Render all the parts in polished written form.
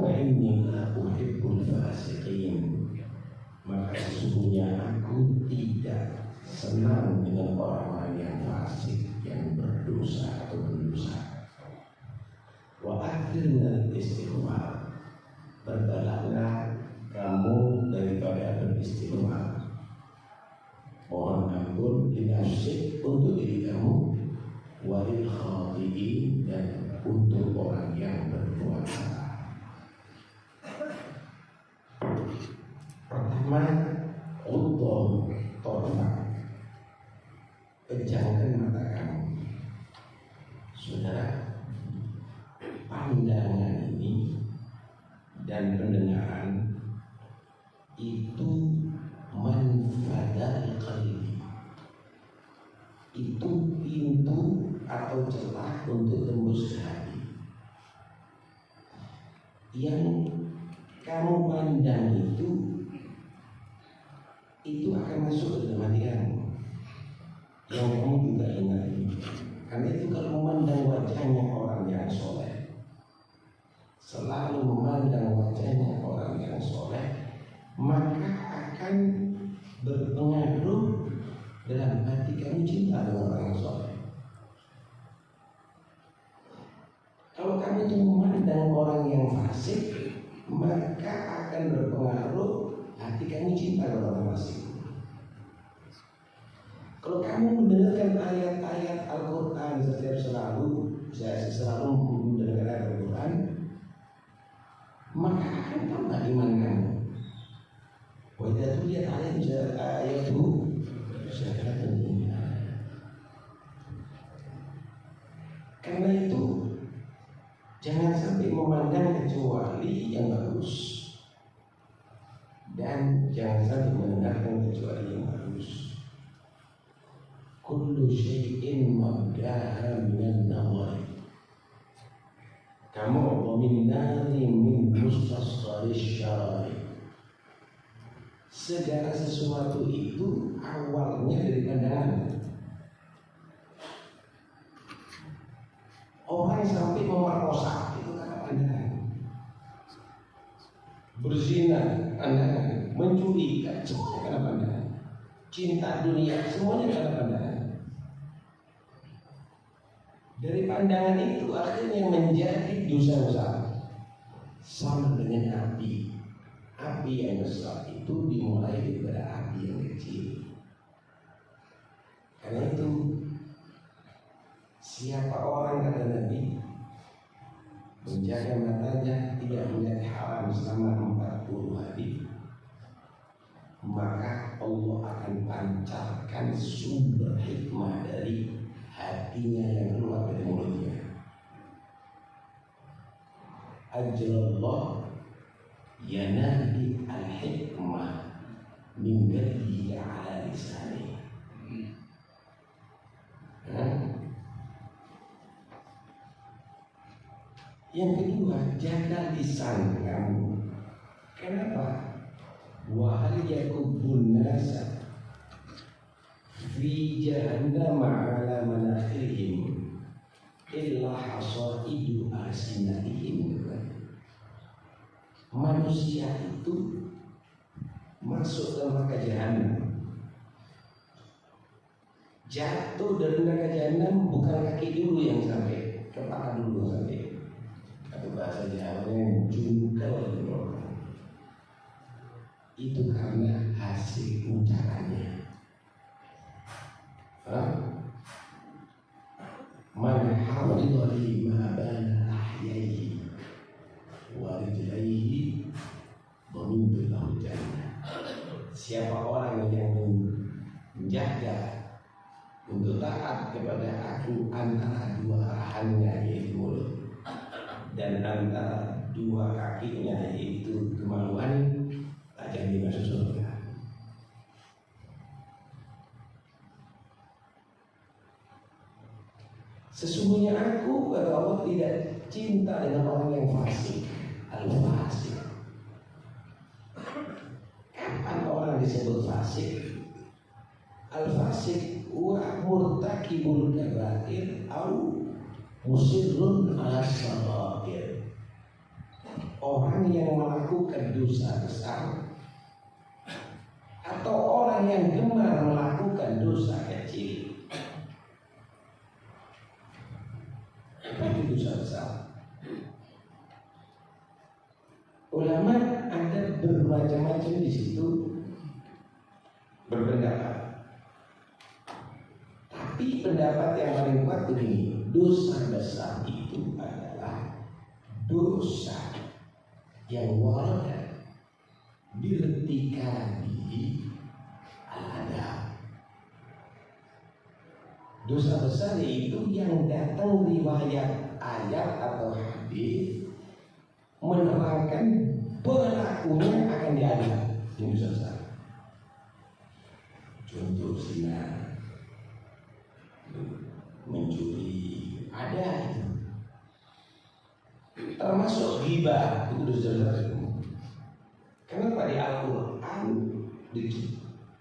Fa'inni la uhibbul fasiqin, maka sesungguhnya aku tidak senang dengan orang-orang yang fasik, yang berdosa atau berdosa. Wa akhirna istighfar, berbalaklah kamu daripada beristighfar, mohon ampun linafsik untuk diri kamu, walil khati'in dan untuk orang yang berbuat salah. Pertama, untuk torfa, pejamkan mata kamu. Saudara, pandangan ini dan pendengaran itu manfadal qalbi, itu pintu atau celah untuk tembus ke hati. Yang kamu pandang itu akan masuk ke dalam hati kamu. Yang kamu juga ingat ini. Karena itu kalau memandang wajahnya orang yang soleh, selalu memandang wajahnya orang yang soleh, maka akan berpengaruh dalam hati kamu cinta dengan orang yang soleh. Kalau kamu itu memandang orang yang fasik, maka akan berpengaruh hati kamu cinta dengan orang fasik. Kalau kamu mendengarkan ayat-ayat Al-Quran saya selalu mendengarkan ayat Al-Quran, maka akan tambah iman kamu. Wajah itu lihat ayat itu syahadatan iman. Karena itu jangan sampai memandang kecuali yang bagus, dan jangan sampai mendengarkan kecuali yang bagus. Kullu syai'in mabda'a minan nawari, kamu min nari min mustasghari syarari. Segala sesuatu itu awalnya dari pandangan. Orang sampai memerkosa itu karena pandangan. Berzina pandangan, mencuri semuanya karena pandangan. Cinta dunia semuanya karena pandangan. Dari pandangan itu akhirnya menjadi dosa besar. Sama dengan api. Api yang besar itu dimulai daripada api yang kecil. Karena itu siapa orang, kata Nabi, menjaga matanya tidak melihat haram selama 40 hari, maka Allah akan pancarkan sumber hikmah dari hatinya yang keluar dari mulutnya. Ajrallah yanadi al-hikmah min qalbihi ala lisani. Yang kedua, jaga lisan kamu. Kenapa? Wa hal yakubun nasa fi jahannam ala manakhirihim illa hasaidu alsinatihim. Manusia itu masuk ke neraka jahanam, jatuh dari neraka jahanam bukan kaki dulu yang sampai, kepala dulu sampai. Atau bahasa Jawanya jungkel. Itu karena hasil ucapannya. Man hafidha lima bana ahyaihi wa rijlaihi dhamintu lahu jannah. Siapa orang yang menjaga untuk taat kepada aku antara dua arahannya, yaitu mulut, dan antara dua kakinya, yaitu kemaluan, akan dimasuk surga. Sesungguhnya aku, kata Allah, tidak cinta dengan orang yang fasik. Al-fasik. Kapan orang disebut fasik? Al-fasik wa murtakibul kabair au musirrun ala sagha'ir. orang yang melakukan dosa besar atau orang yang gemar melakukan dosa kecil? Apa itu dosa besar? Ulama ada bermacam-macam di situ berpendapat. Tapi pendapat yang paling kuat begini, dosa besar itu adalah dosa yang warada dirtika di al-adab. Dosa besar itu yang datang riwayat ayat atau hadis menerangkan pelakunya akan diadab. Ini dosa besar. Contoh zina, mencuri, ada itu. Termasuk riba, itu dosa besar. Kenapa di Al-Quran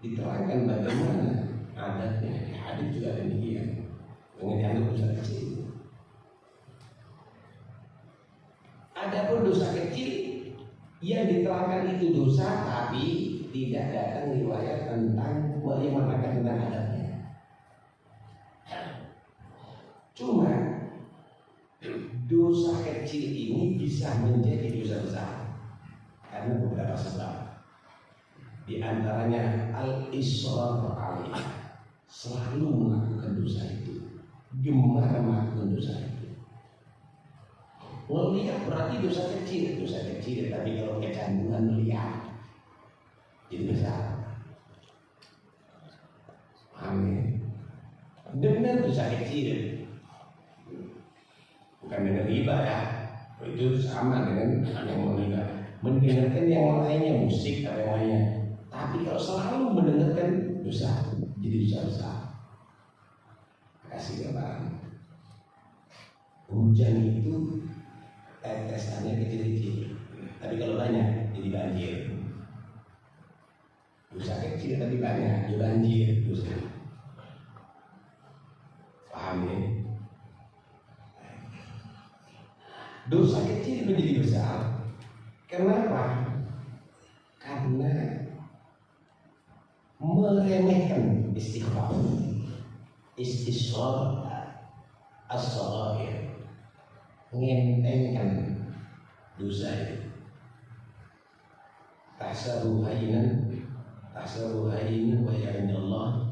diterangkan bagaimana adabnya? Di hadis juga demikian. Dengan dianggap dosa kecil. Adapun dosa kecil yang diterangkan itu dosa, tapi tidak datang riwayat tentang bagaimana tentang adabnya. Cuma dosa kecil ini bisa menjadi dosa besar karena beberapa sebab. Di antaranya al-israr alaih, selalu melakukan dosa itu, gemar melakukan dosa itu. Melihat berarti dosa kecil, tapi kalau kecanduan melihat jadi besar. Amin. Dengan dosa kecil, bukan dengan riba ya, itu sama dengan yang mendengar. Mendengarkan yang lainnya, musik atau yang lainnya. Tapi kalau selalu mendengarkan dosa, jadi dosa besar. Kasih gambaran. Hujan itu tetesannya kecil-kecil, tapi kalau banyak jadi banjir. Dosa kecil tapi banyak jadi banjir dosa. Paham ya? Dosa kecil menjadi besar. Kenapa? Karena meremehkan istighfar, istisghar, as-shaghair, ngentengkan dosa itu. Tahsabu hayyinan wa ya'inallah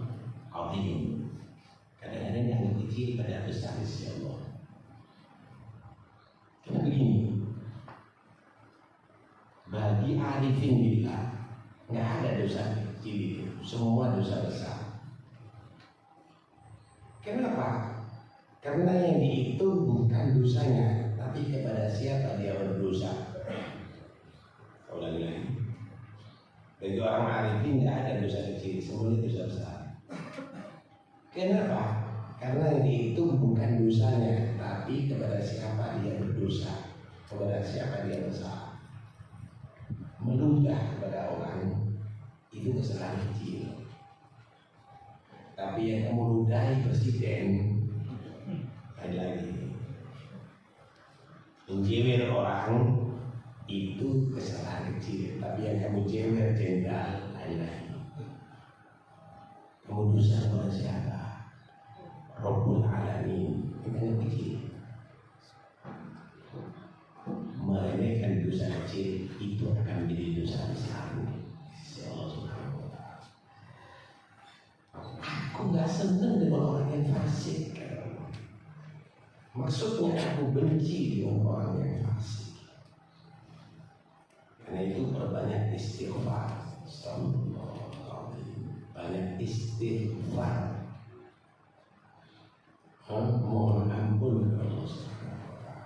azim. Kadang-kadang yang kecil pada besar sisi Allah. Karena begini, bagi arifin billah nggak ada dosa kecil itu, semua dosa besar. Kenapa? Karena yang dihitung bukan dosanya, tapi kepada siapa dia berdosa. Ulangi lagi. Bagi orang arifin nggak ada dosa kecil, semuanya dosa besar. Kenapa? Karena yang dihitung bukan dosanya, tapi kepada siapa dia berdosa, kepada siapa dia bersalah. Meludah kepada orang itu kesalahan kecil, tapi yang kamu ludahi presiden lagi menjewer orang itu kesalahan kecil, tapi yang kamu jewer jenderal lagi. Kamu dosa kepada siapa? Rabbul Alamin. Itu yang kecil. Meremehkan dosa kecil itu akan menjadi dosa besar. Allah Subhanahu wa Ta'ala. Aku nggak senang dengan orang yang fasik. Maksudnya aku benci dengan orang yang fasik. Karena itu perbanyak istighfar. Banyak istighfar. Mohon ampun kepada Allah Subhanahu wa Ta'ala.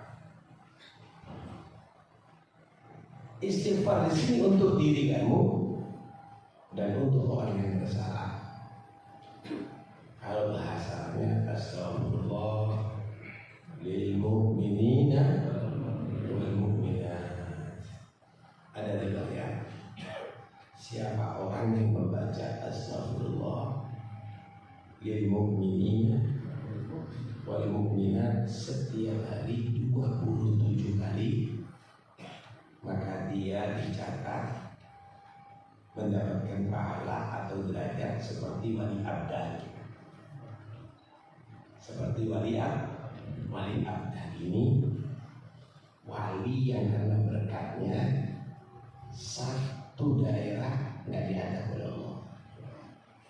Istighfar di sini untuk diri kamu dan untuk orang yang bersalah. Kalau bahasanya astagfirullah lil mu'minina wal mu'minat. Ada riwayat, siapa orang yang membaca astagfirullah lil mu'minina wal mu'minat setiap hari 27 kali, dicatat mendapatkan pahala atau derajat seperti wali abdal. Seperti wali abdal ini wali yang karena berkatnya satu daerah nggak diadab oleh Allah,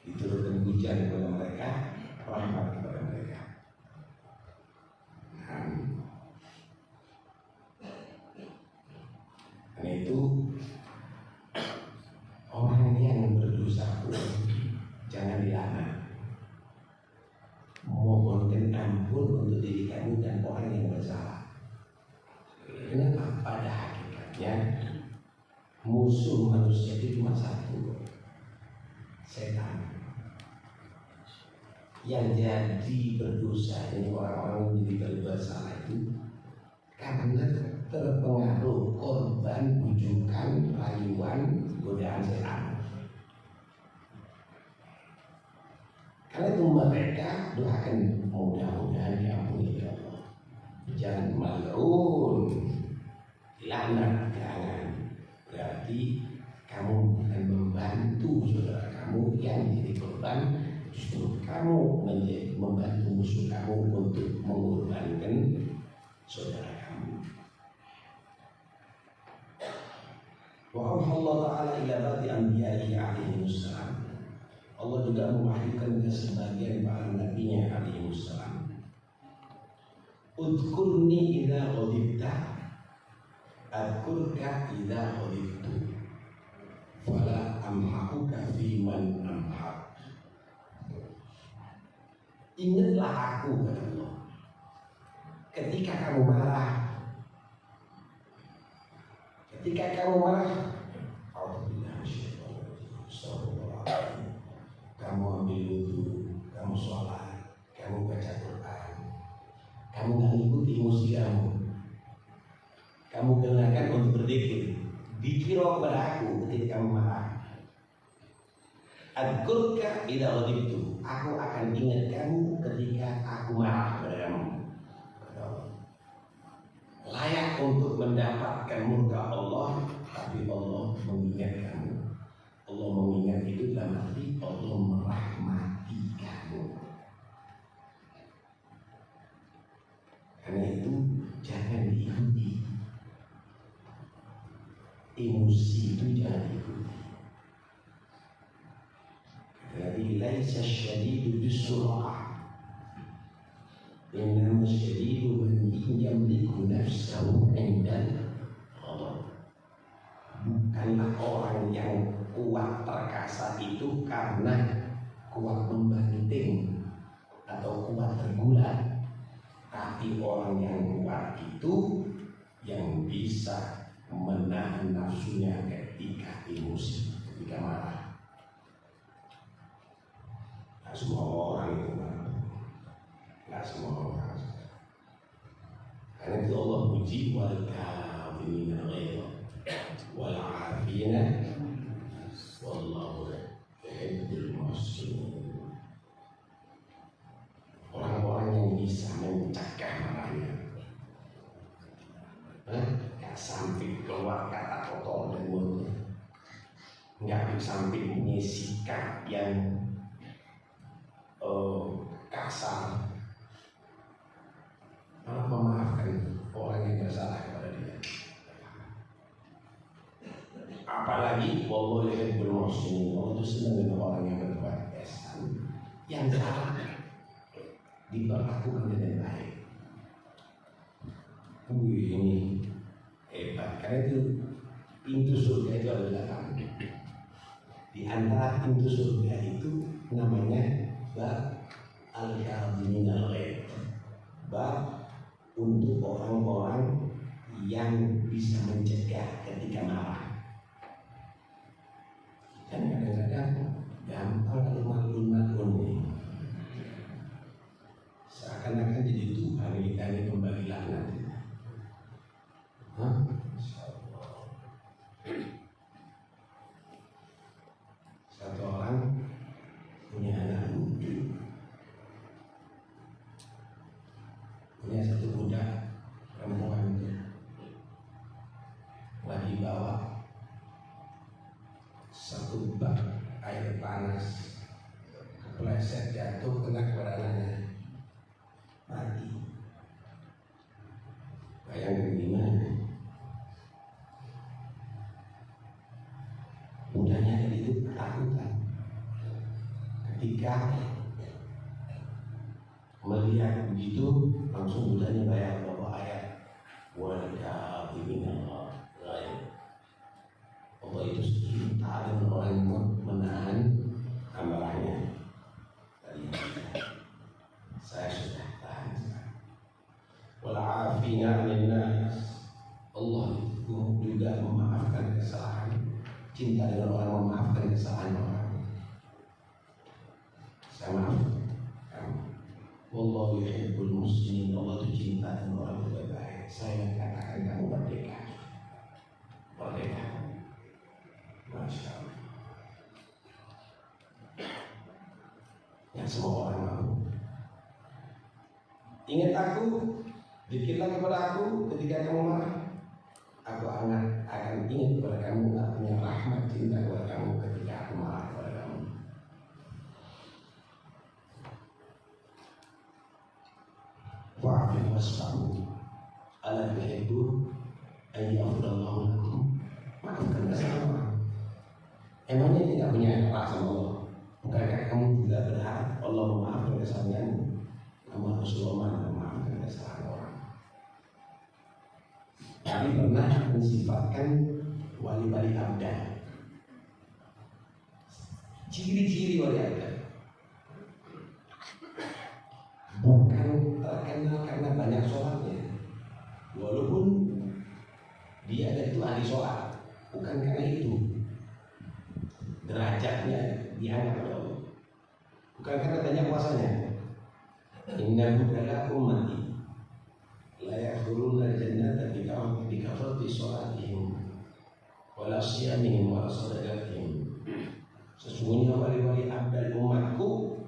diturunkan hujan kepada mereka, rahmat kepada mereka. Karena itu orang yang berdosa pun jangan dilaknat. Mohonkan ampun untuk diri kamu dan orang yang bersalah. Kenapa? Pada hakikatnya musuh manusia itu cuma satu, setan. Yang jadi berdosa, ini orang-orang yang jadi bersalah itu karena terpengaruh korban, bujukan, rayuan, godaan setan. Karena itu mereka doakan mudah-mudahan diampuni oleh Allah. Jangan mal'un, laknat, jangan. Berarti kamu akan membantu saudara kamu yang jadi korban. Justru kamu membantu musuh kamu untuk mengorbankan saudara kamu. Wa Allah Ta'ala ila ba'di anbiya'i alaihi wassalam. Allah juga mewahyukan ke sebagian para nabinya alaihi wassalam. Udkurni idza ghadibta adkurka idza ghadibtu fala amhaquka fi man amhaq. Ingatlah aku, kata Allah, ketika kamu marah. Ketika kamu marah, kamu ambil wudhu, kamu sholat, kamu baca Quran, kamu nggak ngikuti emosi kamu gunakan untuk berzikir, dikira kepada aku ketika kamu marah. Adkurka idza ghadibtu, aku akan ingat kamu ketika aku marah kepada kamu. Layak untuk mendapatkan murka Allah, tapi Allah mengingat kamu. Allah mengingat itu dalam arti Allah merahmati kamu. Karena itu jangan diikuti. Emosi itu jangan diikuti. Jadi laisa syadidu bisur'ah, innama syadidu man yamliku nafsahu indal ghadab. Bukanlah orang yang kuat perkasa itu karena kuat membanting atau kuat tergulat, tapi orang yang kuat itu yang bisa menahan nafsunya ketika emosi, ketika marah. Tidak semua orang itu marah, tidak semua orang. Karena itu Allah puji wal kaazimina al-ghaidha wal 'afina wallahu yuhibbul muhsinin. Orang-orang yang bisa mencegah marahnya, nggak sampai keluar kata kotor dan mulutnya, nggak sampai punya sikap yang kasar, malah memaafkan orang yang bersalah kepada dia. Apalagi wallahu yuhibbul muhsinin, Allah itu senang dengan orang yang berbuat ihsan, yang salah diperlakukan dengan baik. Ini hebat, karena itu pintu surga itu ada delapan. Di antara pintu surga itu namanya bab al-kaazimina al-ghaidha, bab untuk orang-orang yang bisa mencegah ketika marah. Dan kadang-kadang gampang kalau maklun-maklun ini, seakan-akan jadi Tuhan kita ini kembali laknat. Satu orang punya anak lucu, punya satu budak perempuan itu lagi bawa bak air panas, kepleset jatuh kena kepada anaknya, mati. Bayangkan gimana? Budanya dari itu ketakutan ketika melihat begitu, langsung budanya bayar bahwa ayat Allah itu cinta dengan orang yang menahan amarahnya. Tadi saya sudah tahan. Wal'afina 'anil nas. Allah itu juga memaafkan kesalahan. Cinta dengan orang memaafkan kesalahan orang. Saya maaf kamu. Wallahu yuhibbul muslimin. Allah itu cinta dengan orang yang baik. Saya katakan kamu merdeka. Merdeka. Masya Allah. Yang semua orang mau. Ingat aku, zikirlah kepada aku ketika kamu marah. Aku akan ingat kepada kamu, punya rahmat cinta kepada kamu ketika aku marah kepada kamu. Wa'afi wasfa'u ala tuhibbu an yaghfirallahu lakum. Maafkan kesalahan. Emangnya tidak punya rasa sama Allah? Bukankah kamu tidak berharap Allah memaafkan kesalahanmu? Kamu harus memaafkan kesalahan orang. Kami pernah mensifatkan wali-wali abda. Ciri-ciri wali abda bukan terkenal karena banyak sholatnya, walaupun dia ada itu ahli sholat, bukan karena itu derajatnya diangkat oleh Allah, bukan karena banyak puasanya. Innahu la ummati la yadkhuluna al-jannata bi kathrati sholatihim wala siyamihim wala sadaqatihim. Sesungguhnya wali-wali abdal umatku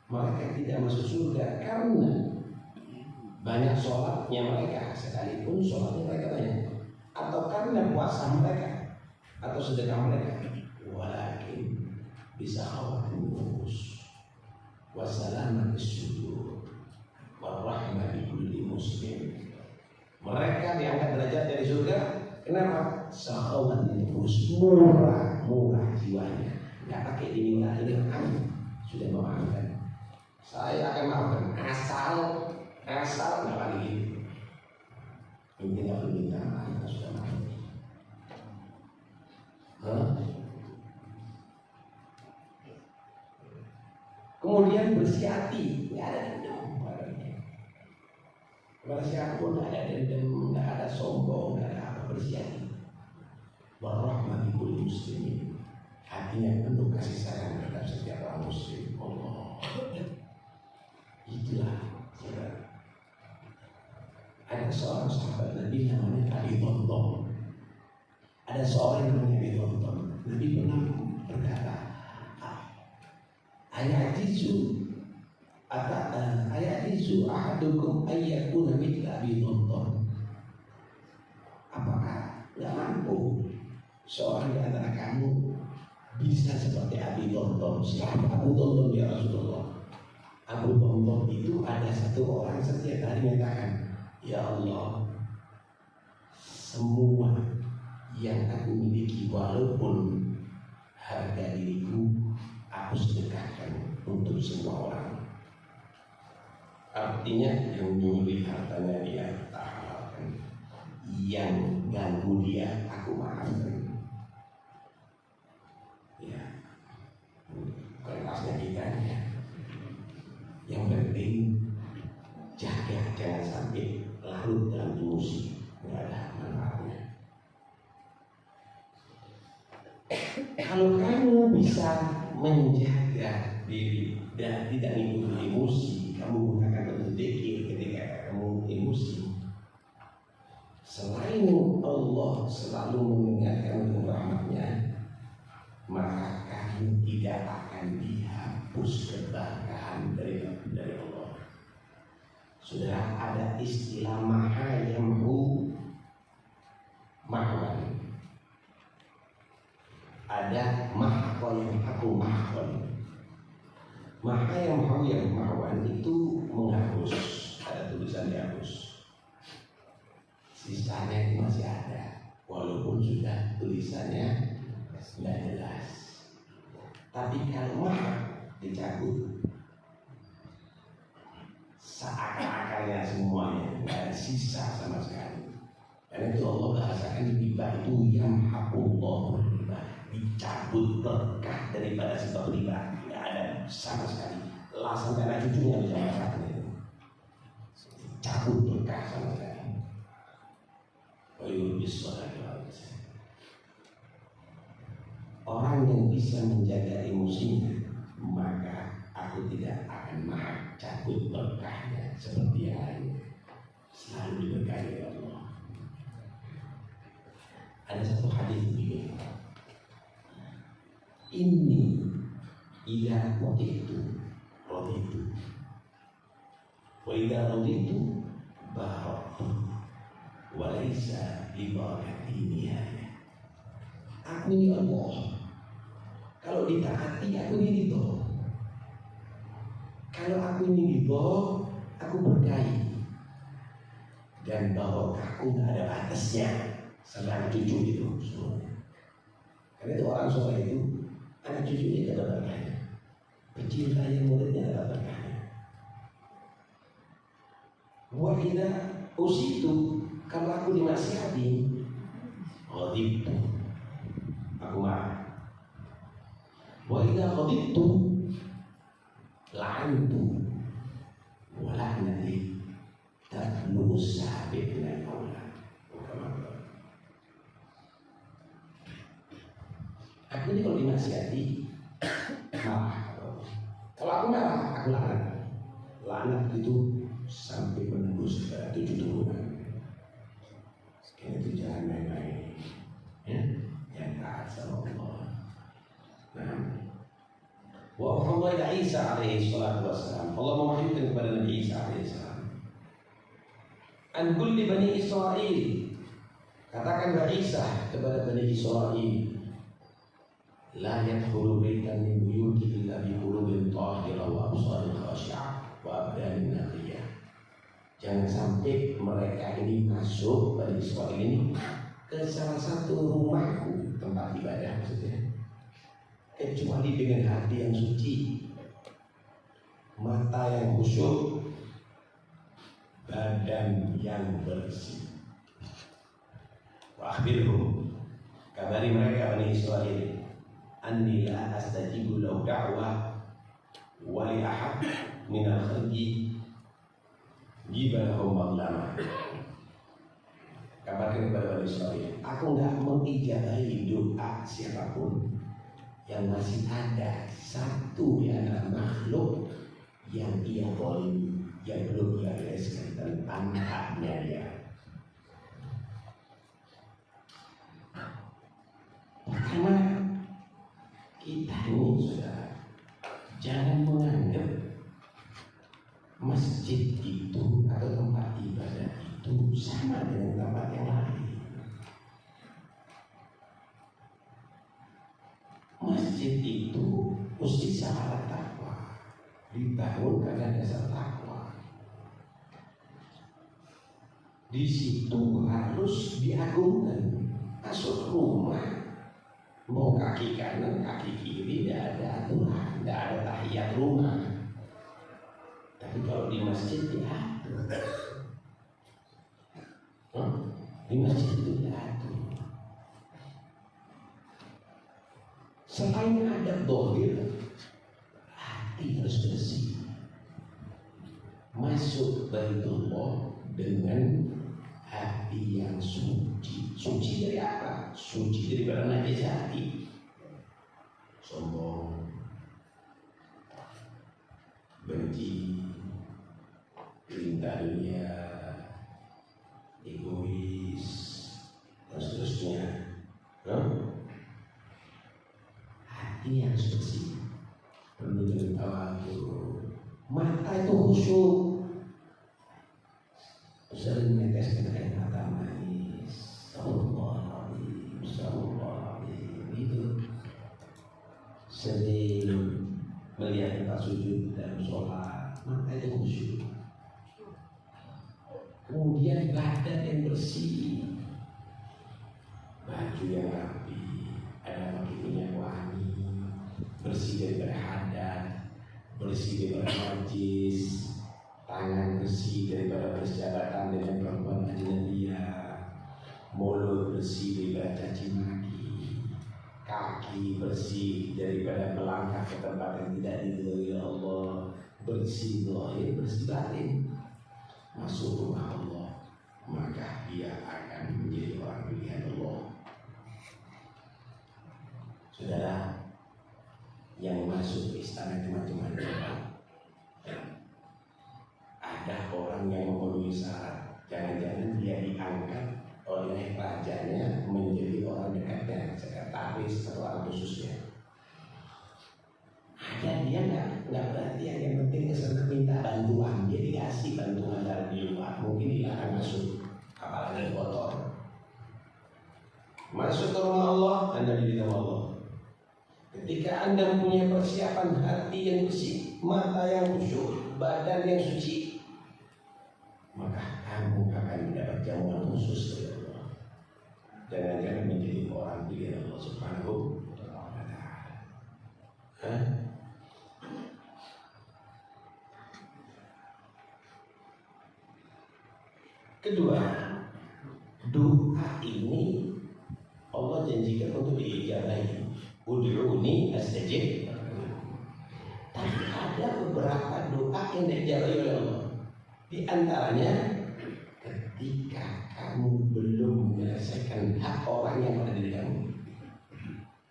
mereka tidak masuk surga karena banyak sholatnya mereka, sekalipun sholatnya mereka banyak, atau karena puasa mereka atau sedekah mereka. Walakin bisa khawatir nufus wassalamat as-sudur warahmah bi kulli muslim. Mereka diangkat derajat dari surga. Kenapa? Sakhawat nufus, murah jiwanya. Nggak pakai diminta ini, kami sudah memaafkan. Saya akan maafkan asal nggak lagi gitu. Mungkin aku minta maaf, kita sudah maaf. Kemudian bersih hati, nggak ada dendam padanya. Kepada siapapun nggak ada dendam, nggak ada sombong, nggak ada apa, bersih hati. Warahmah bi kulli muslimin. Hatinya penuh kasih sayang terhadap setiap orang muslim. Allah. Itulah saudara. Ada seorang sahabat Nabi namanya Abi Tonton. Ada seorang yang namanya Abi Tonton. Nabi pernah berkata, ayatizu ahadukum ayyakuna mithla Abi Tonton. Apakah tidak mampu seorang di antara kamu bisa seperti Abi Tonton? Siapa Abu Tonton ya Rasulullah? Abu Tonton itu ada satu orang setiap hari mengatakan, ya Allah, semua yang aku miliki walaupun harga diriku, aku sedekahkan untuk semua orang. Artinya yang nyuri hartanya dia tak halalkan, yang ganggu dia aku maafkan. Ya, kerasnya kita ya. Yang penting jaga jangan sampai larut dalam emosi, nggak ada manfaatnya. Kalau kamu bisa menjaga diri dan tidak mengikuti emosi, kamu gunakan untuk zikir ketika kamu emosi. Selain Allah selalu mengingatkan dengan rahmatnya, maka kamu tidak akan dihapus keberkahan dari Allah. Sudah ada istilah maha yamhu mahwan, ada maha yang aku mahon. Maka yang mahawan itu menghapus, ada tulisan dihapus. Sisanya itu masih ada, walaupun sudah tulisannya nggak jelas. Tapi kalau maha dicabut, seakan-akannya semuanya nggak ada sisa sama sekali. Karena itu Allah bahasakan riba itu yamhaqullahu riba, dicabut berkah daripada sifat riba, nggak ada sama sekali. Langsung anak cucunya bisa merasakan itu, dicabut berkah sama sekali. Orang yang bisa menjaga emosinya, maka aku tidak akan maha cabut berkahnya seperti yang lain. Selalu diberkahi oleh Allah. Ada satu hadis begini, ini ila raditu wa ila raditu baraktu wa laisa li barakati. Aku ini Allah, kalau ditaati aku ini ridho, kalau aku ini ridho aku berkahi, dan barokahku nggak ada batasnya. Sampai cucu itu semuanya. Karena itu orang soleh itu anak cucunya ada berkahnya, pecinta muridnya ada berkahnya. Wahida usitu, kalau aku dimasihati, ghadibtu, aku marah. Wahida ghadibtu, la'antu, wala'nati tablu sahabat dengan Allah. Aku ini kalau dinasihati marah. Kalau aku marah, aku laknat. Laknat itu sampai menembus 7 turunan. Sekian itu jangan main-main, ya, yang taat sama Allah. Nah, wa Allah ila Isa alaihi salatu wassalam. Allah mewahyukan kepada Nabi Isa alaihi salam. An kulli bani Israil. Katakan Nabi Isa kepada Bani Israil, la yadkhulu baitan min buyuti illa bi qulubin tahirah wa absarin khashi'ah wa abdanin naqiyah. Jangan sampai mereka ini masuk, Bani Israil ini, ke salah satu rumahku, tempat ibadah maksudnya, kecuali dengan hati yang suci, mata yang khusyuk, badan yang bersih. Wa akhbirhum, kabari mereka Bani Israil, anni la astajibu lahu da'wah wa li ahad min al-khalqi jibalahum maghlama. Kabarkan kepada Bani Israil, aku enggak mengijabahi doa siapapun yang masih ada satu di antara makhluk yang ia boleh, yang belum ia bereskan tentang haknya dia. Pertama, kita ini sudah jangan menganggap masjid itu atau tempat ibadah itu sama dengan tempat yang lain. Masjid itu mesti syarat takwa, dibangun karena dasar takwa. Di situ harus diagungkan. Masuk rumah, mau kaki kanan, kaki kiri, tidak ada aturan, tidak ada tahiyat rumah. Tapi kalau di masjid diatur. Di masjid itu diatur. Selain adab dohir, hati harus bersih. Masuk Baitullah dengan hati yang suci. Suci dari apa? Suci daripada najis hati. Sombong, benci, cinta dunia, egois, dan seterusnya. Hati yang bersih, penuh dengan tawadhu. Mata itu khusyuk, sering meneteskan air mata manis. Astagfirullahaladzim, astagfirullahaladzim. Itu sering melihat kita sujud dalam sholat, matanya khusyuk. Kemudian badan yang bersih, baju yang rapi, ada pakai minyak wangi, bersih daripada hadat, bersih daripada najis, tangan bersih daripada persahabatan dengan perempuan ajnabiyah, mulut bersih daripada caci maki, kaki bersih daripada melangkah ke tempat yang tidak diridhoi Allah, bersih zahir, bersih batin, masuk rumah Allah, maka dia akan menjadi orang pilihan Allah. Saudara, yang masuk ke istana itu macam-macam. Ada orang yang memenuhi syarat, jangan-jangan dia diangkat oleh rajanya menjadi orang dekatnya, sekretaris atau orang khususnya. Ada dia nggak berarti yang penting kesana minta bantuan, dia dikasih bantuan dari luar, mungkin dilarang masuk, apalagi kotor. Masuk ke rumah Allah, Anda diberitahu Allah. Ketika Anda punya persiapan hati yang bersih, mata yang khusyuk, badan yang suci, maka kamu akan mendapat jamuan khusus dari Allah. Jangan-jangan menjadi orang pilihan Allah Subhanahu wa Ta'ala. Kedua, doa ini Allah janjikan untuk diijabahi. Ud'uni astajib. Tapi ada beberapa doa yang diijabahi oleh Allah. Di antaranya, ketika kamu belum menyelesaikan hak orang yang ada di kamu,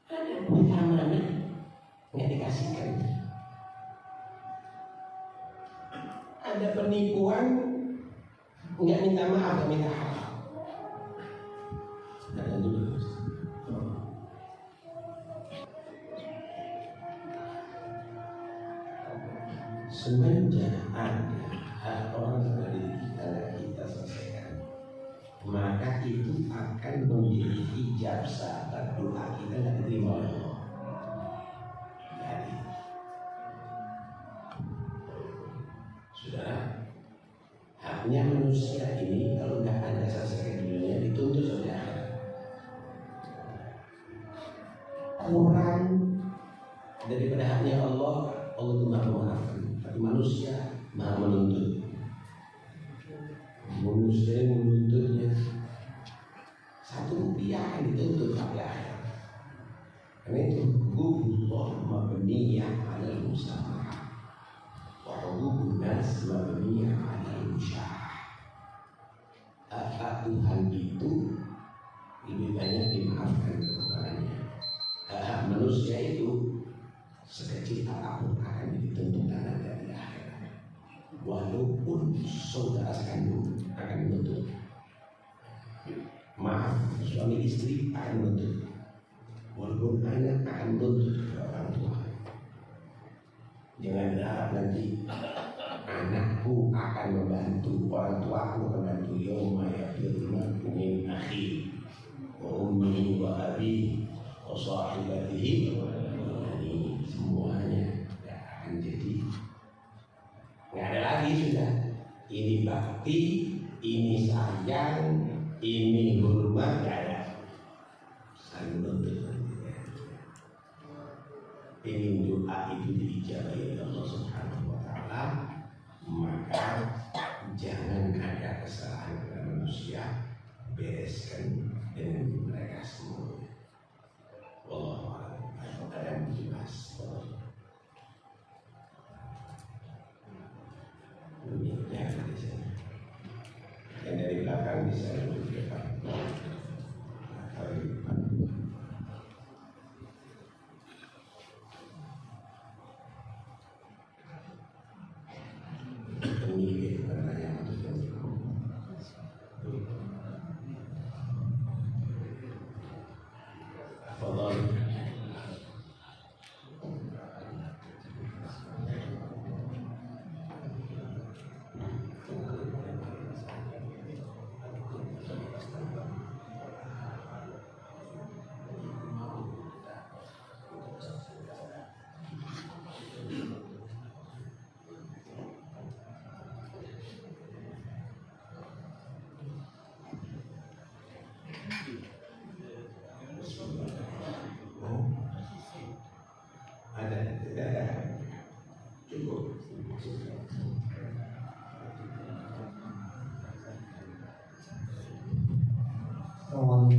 ada amanah nggak dikasihkan. Ada penipuan, nggak minta maaf, nggak minta hak. Ada dulu. Semenjak ada hak orang dari kita selesaikan, maka itu akan menjadi hijab sahabat doa kita dan diterima oleh Allah. Jadi, saudara, haknya manusia ini kalau nggak ada selesaikan di dunia dituntut oleh akhirat. Kurang daripada haknya Allah, Allah itu maha memaafkan. Tapi manusia maha menuntut. Manusia yang menuntutnya 1 rupiah yang dituntut sampai akhir. Karena itu hubullah mabniyah 'alal musamaha wa hubun nas mabniyah 'alal musyahah. Hak Tuhan itu lebih banyak dimaafkan kepadanya. Hak manusia itu sekecil apapun akan dituntut dari akhirat. Walaupun saudara sekandung akan menuntut, maaf, suami istri akan menuntut, walaupun anak akan menuntut orang tua. Jangan berharap nanti anakku akan membantu, orang tuaku akan membantu. Yauma yafirru al-mar'u min akhihi wa ummihi wa abihi wa sahibatihi wa banihi. Semuanya akan jadi nggak ada lagi sudah. Ini bakti, ini sayang, ini hormat, nggak ada. Saling menuntut. Ingin doa itu diijabahi oleh Allah Subhanahu wa Ta'ala, maka jangan ada kesalahan pada manusia, bereskan dengan mereka semua. Wallahu a'lam. Ada yang dibahas. Jangan di sini. Yang dari belakang bisa lebih ke depan.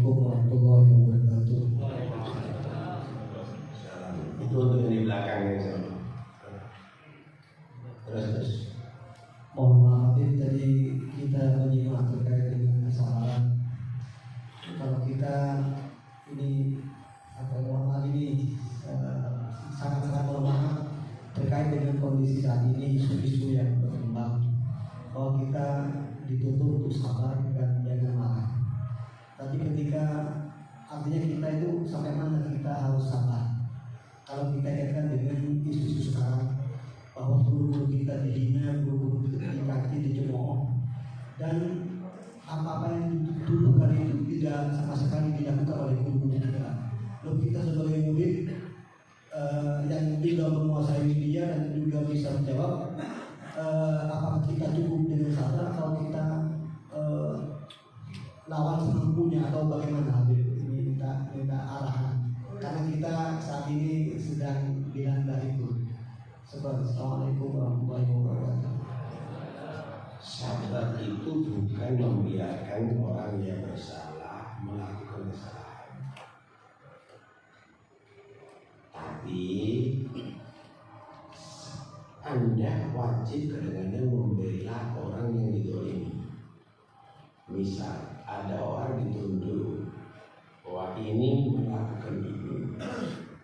Assalamualaikum warahmatullahi wabarakatuh. Itu untuk yang di belakangnya sama. Terus. Mohon maaf tadi kita menyimak terkait dengan kesalahan. Kalau kita ini mohon maaf ini sangat-sangat mohon maaf terkait dengan kondisi saat ini, isu-isu yang berkembang, bahwa kita dituntut untuk sabar dan jangan marah. Tapi ketika artinya kita itu sampai mana kita harus sabar? Kalau kita kaitkan dengan isu-isu sekarang, bahwa guru-guru kita dihina, guru-guru kita dicemooh, dan apa-apa yang dituduhkan itu tidak sama sekali dilakukan oleh guru-guru kita. Lalu kita sebagai murid yang juga menguasai media dan juga bisa menjawab, apakah kita cukup dengan sabar atau kita lawan semampunya atau bagaimana? Ini minta arahan, karena kita saat ini sedang dilanda itu. Assalamualaikum warahmatullahi wabarakatuh. Sabar itu bukan membiarkan orang yang bersalah melakukan kesalahan, tapi Anda wajib kadang-kadang membela orang yang dizalimi. Misal ada orang dituduh bahwa ini melakukan ini,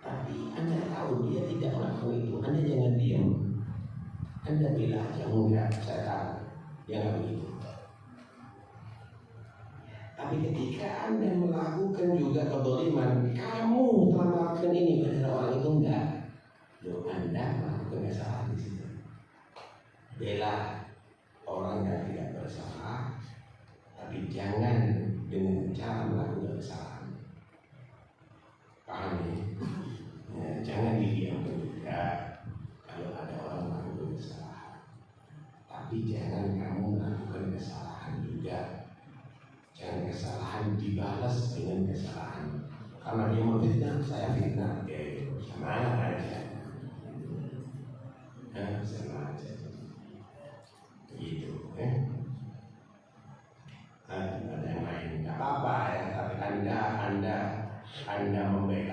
tapi Anda tahu dia tidak melakukan itu, Anda jangan diam. Anda bilang enggak, saya tahu dia nggak begitu. Tapi ketika Anda melakukan juga kezaliman, kamu telah melakukan ini pada orang itu enggak, loh Anda melakukan kesalahan di situ. Bela orang yang tidak bersalah, tapi jangan dengan cara melakukan kesalahan. Paham ya? Jangan didiamkan juga kalau ada orang melakukan kesalahan, tapi jangan kamu melakukan kesalahan juga. Jangan kesalahan dibalas dengan kesalahan, karena dia memfitnah, saya fitnah, ya sama aja, sama aja, gitu. Ada yang lain, nggak apa-apa ya, tapi anda membela